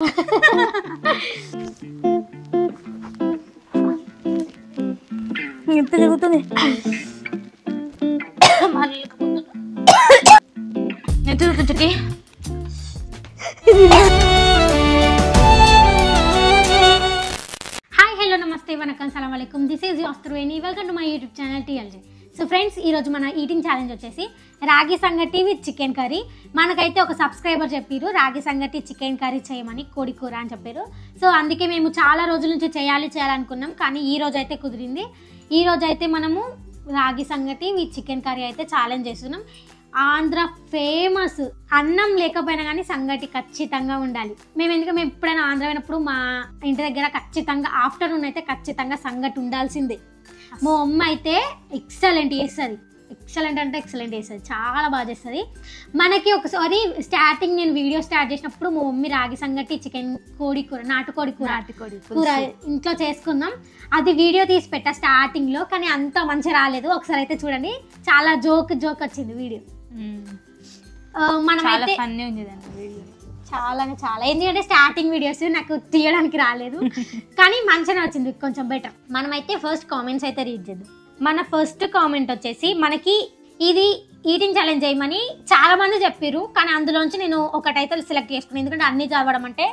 ఎంత జరుగుతుంది ఎంత జరుగుతుంది హాయ్ హలో నమస్తే వనకం సలాం అలైకుం this is Yoshtruveni welcome to my YouTube channel TLG. So friends, ఈరోజు మన ఈటింగ్ ఛాలెంజ్ వచ్చేసి రాగి సంగటి విత్ చికెన్ కర్రీ. మనకైతే ఒక సబ్స్క్రైబర్ చెప్పారు రాగి సంగటి చికెన్ కర్రీ చేయమని, కోడి కూర అని చెప్పారు. సో అందుకే మేము చాలా రోజుల నుంచి చేయాలనుకున్నాం, కానీ ఈ రోజు అయితే కుదిరింది. ఈ రోజు అయితే మనము రాగి సంగటి విత్ చికెన్ కర్రీ అయితే ఛాలెంజ్ చేస్తున్నాం. ఆంధ్ర ఫేమస్, అన్నం లేకపోయినా కానీ సంగటి ఖచ్చితంగా ఉండాలి. మేము ఎప్పుడైనా ఆంధ్ర పోయినప్పుడు మా ఇంటి దగ్గర ఖచ్చితంగా ఆఫ్టర్నూన్ అయితే ఖచ్చితంగా సంగటి ఉండాల్సిందే. మా అమ్మ అయితే ఎక్సలెంట్ చేస్తుంది, ఎక్సలెంట్ అంటే ఎక్సలెంట్ చేస్తుంది, చాలా బాగా చేస్తుంది. మనకి ఒకసారి స్టార్టింగ్ నేను వీడియో స్టార్ట్ చేసినప్పుడు మా మమ్మీ రాగి సంగటి చికెన్ కోడి కూర నాటుకోడి కూర ఇంట్లో చేసుకుందాం, అది వీడియో తీసి పెట్టా స్టార్టింగ్లో, కానీ అంత మంచిగా రాలేదు. ఒకసారి అయితే చూడండి, చాలా జోక్ వచ్చింది వీడియో. మనమైతే చాలా ఎందుకంటే స్టార్టింగ్ వీడియోస్ నాకు తీయడానికి రాలేదు, కానీ మంచిగా వచ్చింది, కొంచెం బెటర్. మనమైతే ఫస్ట్ కామెంట్స్ అయితే రీడ్ చేద్దాం. మన ఫస్ట్ కామెంట్ వచ్చేసి, మనకి ఇది ఈటింగ్ ఛాలెంజ్ చేయమని చాలా మంది చెప్పారు, కానీ అందులోంచి నేను ఒకటైతే సెలెక్ట్ చేసుకున్నాను. ఎందుకంటే అన్ని చదవడం అంటే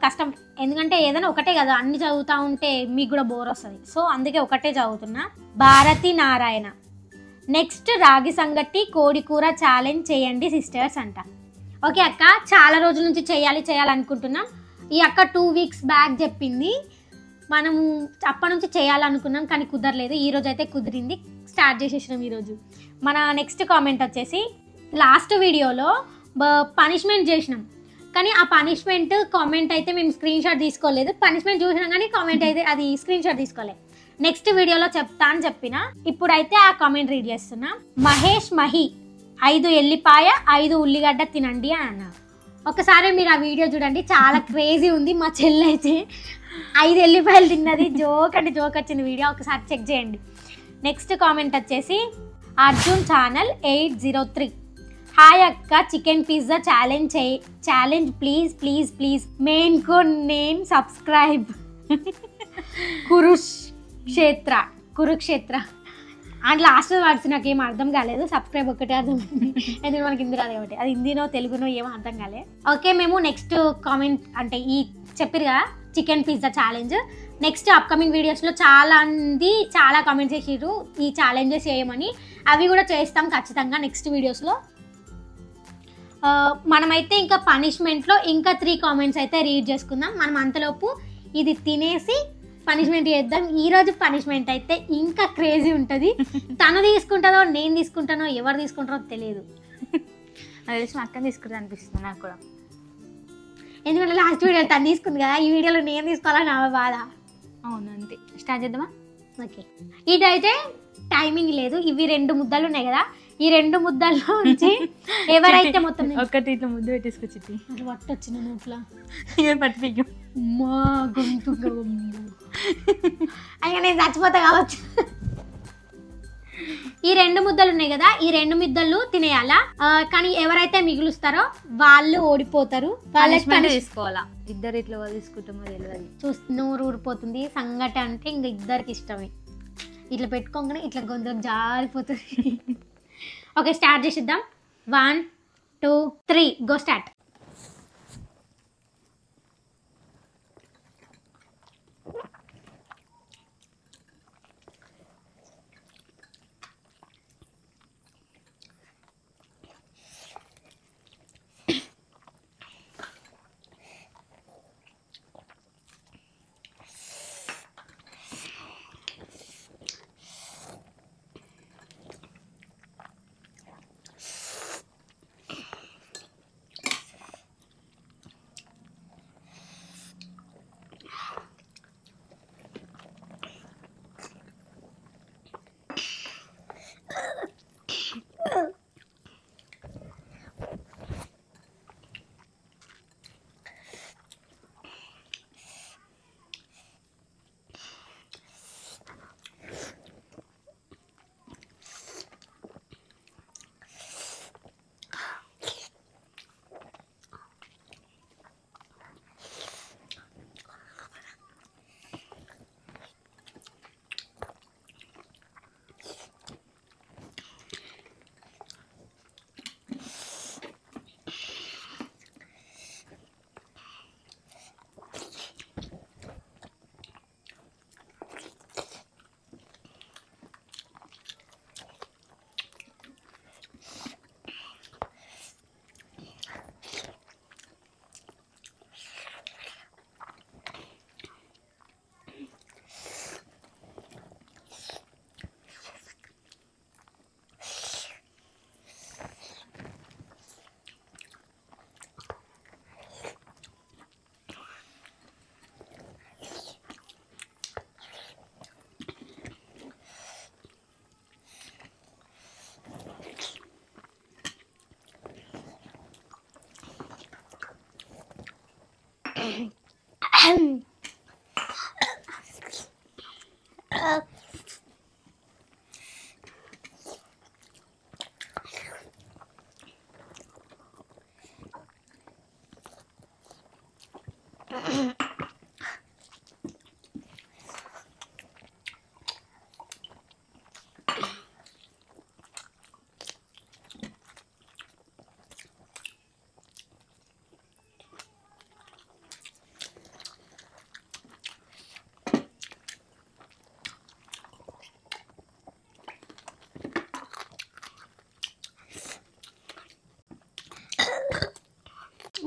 కష్టం, ఎందుకంటే ఏదైనా ఒకటే కదా, అన్ని చదువుతూ ఉంటే మీకు కూడా బోర్ వస్తుంది. సో అందుకే ఒకటే చదువుతున్నా. భారతి నారాయణ, నెక్స్ట్ రాగి సంగటి కోడి కూర ఛాలెంజ్ చేయండి సిస్టర్స్ అంట. ఓకే అక్క, చాలా రోజుల నుంచి చేయాలనుకుంటున్నాం. ఈ అక్క 2 weeks బ్యాక్ చెప్పింది, మనం అప్పటి నుంచి చేయాలనుకున్నాం కానీ కుదరలేదు. ఈరోజు అయితే కుదిరింది, స్టార్ట్ చేసేసినాం ఈరోజు. మన నెక్స్ట్ కామెంట్ వచ్చేసి, లాస్ట్ వీడియోలో పనిష్మెంట్ చేసినాం, కానీ ఆ పనిష్మెంట్ కామెంట్ అయితే మేము స్క్రీన్ షాట్ తీసుకోలేదు. పనిష్మెంట్ చూసినాం కానీ కామెంట్ అయితే అది స్క్రీన్ షాట్ తీసుకోలేదు. నెక్స్ట్ వీడియోలో చెప్తా అని చెప్పిన, ఇప్పుడైతే ఆ కామెంట్ రీడ్ చేస్తున్నా. మహేష్ మహి, 5 ఎల్లిపాయ 5 ఉల్లిగడ్డ తినండి అని అన్న. ఒకసారి మీరు ఆ వీడియో చూడండి, చాలా క్రేజీ ఉంది. మా చెల్లి అయితే 5 ఎల్లిపాయలు తిన్నది, జోక్ అంటే జోక్ వచ్చింది వీడియో, ఒకసారి చెక్ చేయండి. నెక్స్ట్ కామెంట్ వచ్చేసి అర్జున్ ఛానల్ 803, హాయ్ అక్క, chicken pizza challenge please please please, మెయిన్ కో నేను subscribe Kurukshetra and last words నాకు ఏం అర్థం కాలేదు, సబ్స్క్రైబ్ ఒక్కటే అర్థమైంది, ఎందుకంటే మనకి హిందీ రాదు కాబట్టి. అది హిందీనో తెలుగునో ఏమో అర్థం కాలేదు. ఓకే, మేము నెక్స్ట్ కామెంట్ అంటే ఈ చెప్పారు కదా chicken pizza challenge, next upcoming వీడియోస్లో చాలా కామెంట్స్ చేసిర్రు ఈ ఛాలెంజెస్ చేయమని, అవి కూడా చేస్తాం ఖచ్చితంగా నెక్స్ట్ వీడియోస్లో. మనమైతే ఇంకా పనిష్మెంట్లో ఇంకా 3 కామెంట్స్ అయితే రీడ్ చేసుకుందాం. మనం అంతలోపు ఇది తినేసి పనిష్మెంట్ చేద్దాం. ఈరోజు పనిష్మెంట్ అయితే ఇంకా క్రేజీ ఉంటుంది. తను తీసుకుంటుందో నేను తీసుకుంటానో ఎవరు తీసుకుంటారో తెలియదు. అది అక్కని తీసుకుంటా అనిపిస్తుంది నాకు కూడా, ఎందుకంటే లాస్ట్ వీడియో తను తీసుకుంది కదా, ఈ వీడియోలో నేను తీసుకోవాలని నా బాధ. అవును, అంతే. స్టార్ట్ చేద్దామా? ఓకే, ఇదైతే టైమింగ్ లేదు. ఇవి 2 ముద్దలు ఉన్నాయి కదా, ఈ 2 ముద్దల్లో నుంచి ఎవరైతే మొత్తం ఒకటి ఇట్లా ముద్ద పెట్టేసుకొచ్చి పట్టొచ్చిన నోట్లా పట్టిపి మా గొంతు అయినా నేను చచ్చిపోతా కావచ్చు. ఈ 2 ముద్దలు ఉన్నాయి కదా, ఈ 2 ముద్దలు తినేయాలా, కానీ ఎవరైతే మిగులుస్తారో వాళ్ళు ఓడిపోతారు. వాళ్ళకి తీసుకోవాలా. ఇద్దరు ఇట్లా తీసుకుంటామో తెలియదు, నోరు ఊడిపోతుంది. సంగటి అంటే ఇంకా ఇద్దరికి ఇష్టమే. ఇట్లా పెట్టుకోగానే ఇట్లా గొంతులకు జారిపోతుంది. ఓకే, స్టార్ట్ చేసిద్దాం. 1 2 3 గో స్టార్ట్.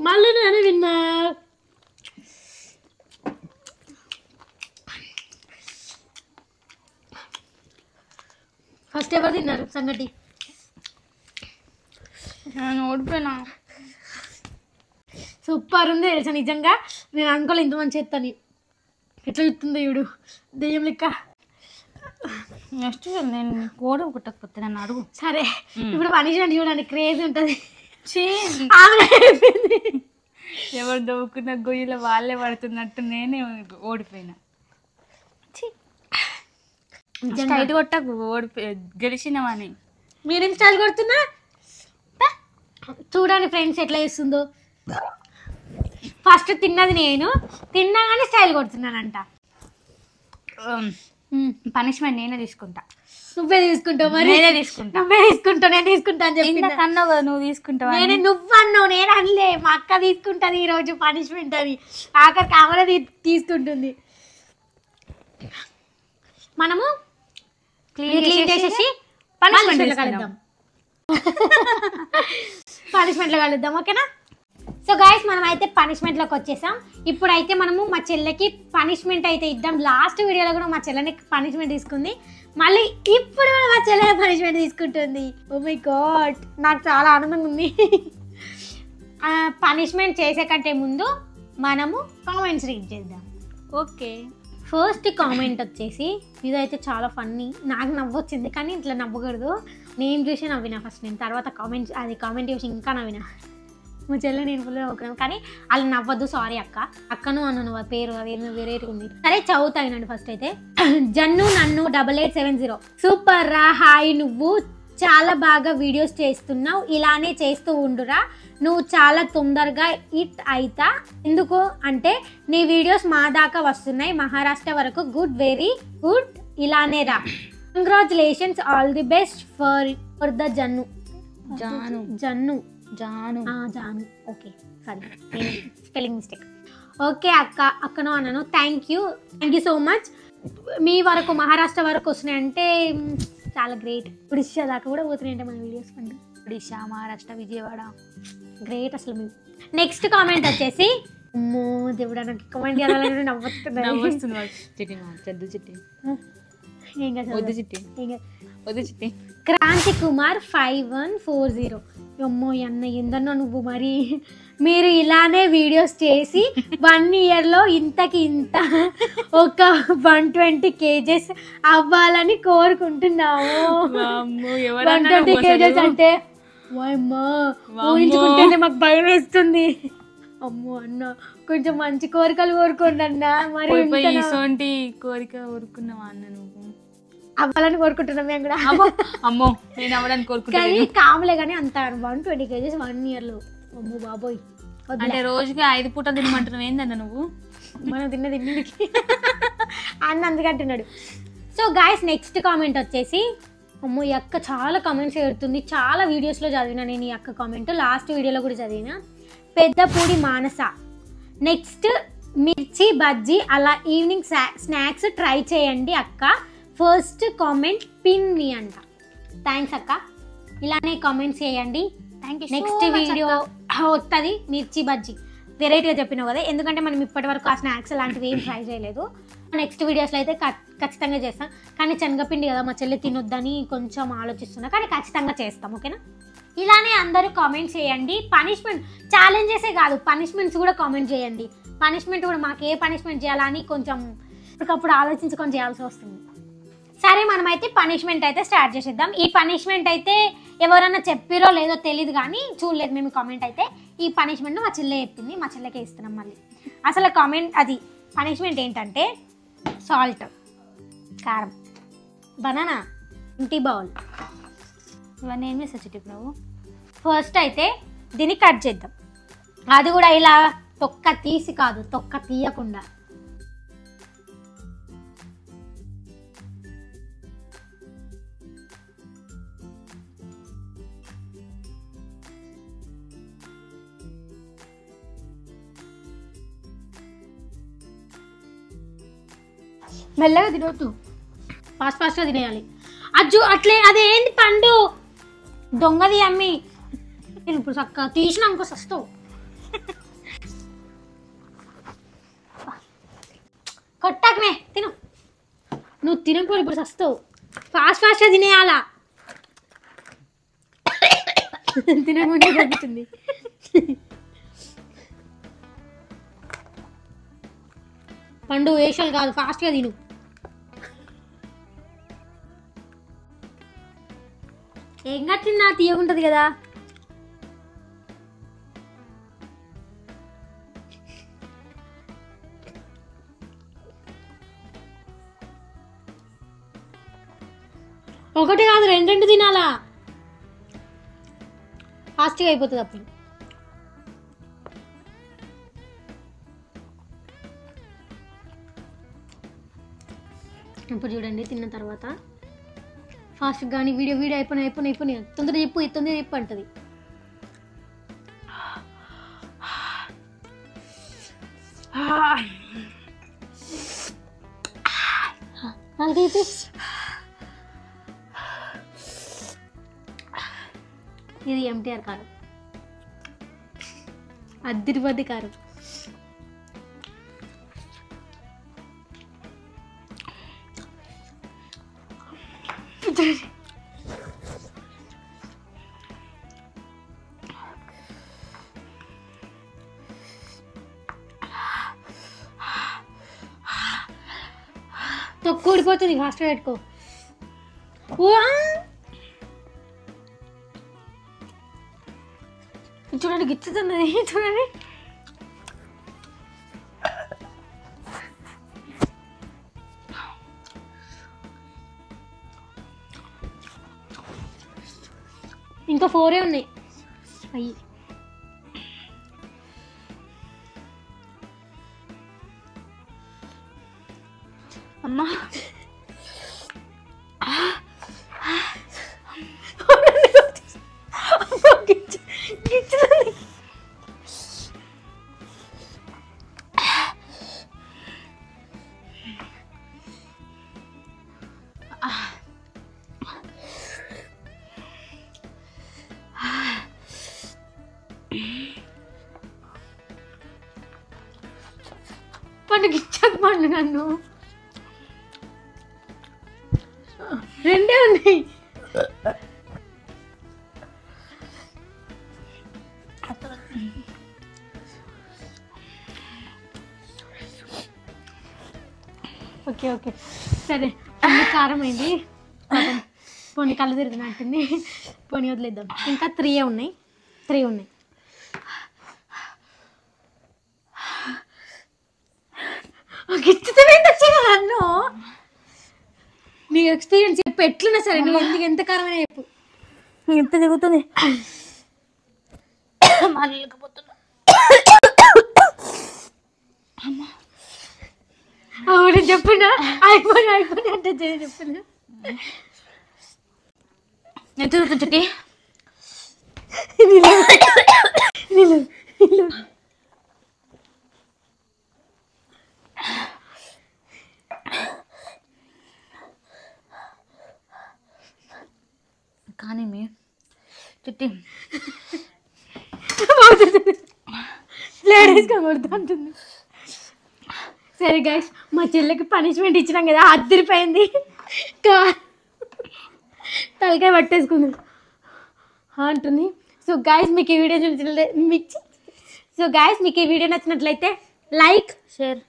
మళ్ళీ నేను విన్నా. ఫస్ట్ ఎవరు తిన్నారు సంగటి? నేను ఓడిపోయినా. సూపర్ ఉంది తెలుసా, నిజంగా నేను అనుకోలే ఇంత మంచి చేస్తాను. ఎట్లా చెప్తుందో చూడు, దెయ్యం లెక్క. నెక్స్ట్ నేను ఓడి కుట్టకపోతే నన్ను అడుగు. సరే ఇప్పుడు పనిష్మెంట్ చూడండి, క్రేజ్ ఉంటుంది. ఎవరు దవ్వుకున్న గొయ్యిలో వాళ్ళే పడుతున్నట్టు నేనే ఓడిపోయినా. స్టైట్ కొట్టకు, గెలిచినవని. మీరేం స్టైల్ కొడుతున్నా చూడండి ఫ్రెండ్స్ ఎట్లా చేస్తుందో. ఫస్ట్ తిన్నది నేను, తిన్నాగానే స్టైల్ కొడుతున్నానంట. పనిష్మెంట్ నేనే తీసుకుంటా. నువ్వే తీసుకుంటావు? మరి నేనే తీసుకుంటా. నువ్వే తీసుకుంటావు, నేను తీసుకుంటా అని చెప్పి కన్నావు. నువ్వు తీసుకుంటావు. నేను నువ్వు అన్నావు, నేను అనలే. మా అక్క తీసుకుంటుంది ఈరోజు పనిష్మెంట్ అని. ఆఖరి కామరా తీసుకుంటుంది. మనము క్లీన్ చేసేసి పనిష్మెంట్లో కలుద్దాం. పనిష్మెంట్లో కలుద్దాం, ఓకేనా? సో గైస్ మనం అయితే పనిష్మెంట్లోకి వచ్చేసాం. ఇప్పుడైతే మనము మా చెల్లెకి పనిష్మెంట్ అయితే ఇద్దాం. లాస్ట్ వీడియోలో కూడా మా చెల్లెని పనిష్మెంట్ తీసుకుంది, మళ్ళీ ఇప్పుడు కూడా మా చెల్లె పనిష్మెంట్ తీసుకుంటుంది. ఓ మై గాడ్, నాకు చాలా ఆనందంగా ఉంది. పనిష్మెంట్ చేసే కంటే ముందు మనము కామెంట్స్ రీడ్ చేద్దాం. ఓకే, ఫస్ట్ కామెంట్ వచ్చేసి ఇదైతే చాలా ఫన్నీ, నాకు నవ్వొచ్చింది కానీ ఇట్లా నవ్వకూడదు. నేను చూసి నవ్వినా ఫస్ట్, నేను తర్వాత కామెంట్ చూసి ఇంకా నవ్వినా. మా చెల్లె నేను ఫుల్ నవ్వుకున్నాను కానీ వాళ్ళు నవ్వద్దు, సారీ అక్కను అన్నాను పేరు అది వేరేగా ఉంది. సరే చదువుతాయినండి. ఫస్ట్ అయితే జన్ను నన్ను 8870 సూపర్ రా, హాయ్, నువ్వు చాలా బాగా వీడియోస్ చేస్తున్నావు, ఇలానే చేస్తూ ఉండురా, నువ్వు చాలా తొందరగా హిట్ అయితా. ఎందుకు అంటే నీ వీడియోస్ మా దాకా వస్తున్నాయి, మహారాష్ట్ర వరకు. గుడ్, వెరీ గుడ్, ఇలానే రా. Congratulations, all the best for the Jannu. Janu okay, sorry spelling mistake. Okay అక్కను అన్నాను. Thank you so much. మీ వరకు మహారాష్ట్ర వరకు వస్తున్నాయంటే చాలా గ్రేట్. ఒడిశా దాకా కూడా పోతున్నాయంటే మన వీడియోస్ పండు. ఒడిశా, మహారాష్ట్ర, విజయవాడ, గ్రేట్ అసలు మేము. నెక్స్ట్ కామెంట్ వచ్చేసి అమ్మో దేవుడా, నాకు కామెంట్ చేయాలని నవ్వుతున్నాను. క్రాంతి కుమార్ 5140 అమ్మో అన్న ఏందన్నా నువ్వు మరి, మీరు ఇలానే వీడియోస్ చేసి 1 yearలో ఇంతకి ఇంత ఒక 120 kgs అవ్వాలని కోరుకుంటున్నాము. 120 kgs అంటే ఊహించుకుంటేనే మాకు భయం వేస్తుంది. అమ్మో అన్న కొంచెం మంచి కోరికలు కోరుకోండి అన్న. మరి కోరిక కోరుకున్నావా అన్న? నువ్వు అవ్వాలని కోరుకుంటున్నాం మేము కూడా. అమ్మో నేను అవ్వడానికి కోరుకుంటాను కాములే కానీ అంత 120 kgs 1 yearలో. అమ్మో బాబోయ్, అంటే రోజుకి 5 పూట తినమంటున్నావు ఏందన్న నువ్వు? మనం తిన్నది అన్న అందుకంటున్నాడు. సో గాయస్ నెక్స్ట్ కామెంట్ వచ్చేసి అమ్మో ఈ అక్క చాలా కామెంట్స్ పెడుతుంది, చాలా వీడియోస్లో చదివినా నేను ఈ అక్క కామెంట్, లాస్ట్ వీడియోలో కూడా చదివినా. పెద్దపూడి మానస, నెక్స్ట్ మిర్చి బజ్జీ అలా ఈవినింగ్ స్నాక్స్ ట్రై చేయండి అక్క. ఫస్ట్ కామెంట్ పిన్ మీ అంట. థ్యాంక్స్ అక్క, ఇలానే కామెంట్స్ చేయండి. నెక్స్ట్ వీడియో వస్తుంది మిర్చి బజ్జీ, వెరైటీగా చెప్పినావు కదా, ఎందుకంటే మనం ఇప్పటి వరకు ఆ స్నాక్స్ అలాంటివి ఏం ట్రై చేయలేదు. నెక్స్ట్ వీడియోస్లో అయితే ఖచ్చితంగా చేస్తాం. కానీ శనగపిండి కదా మా చెల్లి తినొద్దని కొంచెం ఆలోచిస్తున్నా, కానీ ఖచ్చితంగా చేస్తాం, ఓకేనా? ఇలానే అందరూ కామెంట్ చేయండి. పనిష్మెంట్ ఛాలెంజెసే కాదు, పనిష్మెంట్స్ కూడా కామెంట్ చేయండి. పనిష్మెంట్ కూడా మాకు ఏ పనిష్మెంట్ చేయాలని కొంచెం ఇప్పటికప్పుడు ఆలోచించుకొని చేయాల్సి వస్తుంది. సరే మనమైతే పనిష్మెంట్ అయితే స్టార్ట్ చేసేద్దాం. ఈ పనిష్మెంట్ అయితే ఎవరన్నా చెప్పిరో లేదో తెలియదు కానీ చూడలేదు మేము కామెంట్ అయితే. ఈ పనిష్మెంట్ మా చెల్లె చెప్పింది, మా చెల్లెకే ఇస్తున్నాం. మళ్ళీ అసలు కామెంట్ అది పనిష్మెంట్ ఏంటంటే సాల్ట్, కారం, బనానా, ఇంటి బౌల్. ఇవన్నీ ఏం చేస్తా చిట్టి నువ్వు? ఫస్ట్ అయితే దీన్ని కట్ చేద్దాం. అది కూడా ఇలా తొక్క తీసి కాదు, తొక్క తీయకుండా. మెల్లగా తినవద్దు, ఫాస్ట్గా తినేయాలి. అజ్జు అట్లే అదేంటి పండు దొంగది అమ్మి. నేను ఇప్పుడు చక్కగా తీసినాక వస్తావు. కొట్టాకనే తిను. నువ్వు తినకపోయి ఇప్పుడు వస్తావు. ఫాస్ట్గా తినేయాలా. తినకుండా తగ్గుతుంది. పండు వేషాలు కాదు, ఫాస్ట్గా తిను. ఏం కట్టినా తీయకుంటది కదా. ఒకటి కాదు, రెండు తినాలా. ఫాస్ట్గా అయిపోతుంది అప్పుడు. ఇప్పుడు చూడండి తిన్న తర్వాత ఫాస్ట్ కానీ వీడియో అయిపోయినాయి తొందరగా చెప్పు అంటది. ఇది ఎంటీఆర్ కారం, అద్దిరిపద్ది కారం. తొక్కు ఊడిపోతుంది, ఫాస్ట్గా పెట్టుకో. చూడండి గిచ్చుతున్నది, చూడండి. ఇంకా 4 ఉన్నాయి. అయ్యి అమ్మా పండుగ ఇచ్చాక పండు నన్ను. రెండే ఉన్నాయి. ఓకే సరే, అన్ని కారం అయింది. పోనీ కళ్ళు తిరుగుతున్నట్టుంది. పోనీ వదిలేద్దాం. ఇంకా 3 ఉన్నాయి. గిచ్చుతుంది నన్ను. నీ ఎక్స్పీరియన్స్ చెప్పు, ఎట్లున్నా సరే. నువ్వు ఎంత కారమైనా చెప్పు. ఎంత దిగుతుంది మాట్లాడకపోతున్నా. అవును చెప్పున్నా. అయిపోయి అంటే చెప్పున్నా. ఎంత దిగుతుంది చుట్టి? కానీ మీ చుట్టి లేడీస్గా కొడుతుంటుంది. సరే గైస్, మా చెల్లెకి పనిష్మెంట్ ఇచ్చినాం కదా, అద్దరిపోయింది. తలకాయ పట్టేసుకుంది అంటుంది. సో గైస్ మీకు ఈ వీడియో నచ్చినట్లయితే లైక్, షేర్.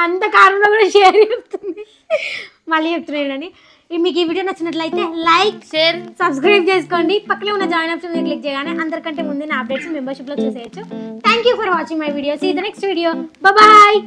అంత కారంలో కూడా షేర్ చెప్తుంది. మళ్ళీ చెప్తున్నాడండి. మీకు ఈ వీడియో నచ్చినట్లయితే లైక్ షేర్ సబ్స్క్రైబ్ చేసుకోండి. పక్కనే ఉన్న జాయిన్ ఆప్షన్ మీద క్లిక్ చేయగానే అందరికంటే ముందు నా అప్డేట్స్ మెంబర్షిప్ లో చూసేయచ్చు. Thank you for watching my video. See the next video. Bye.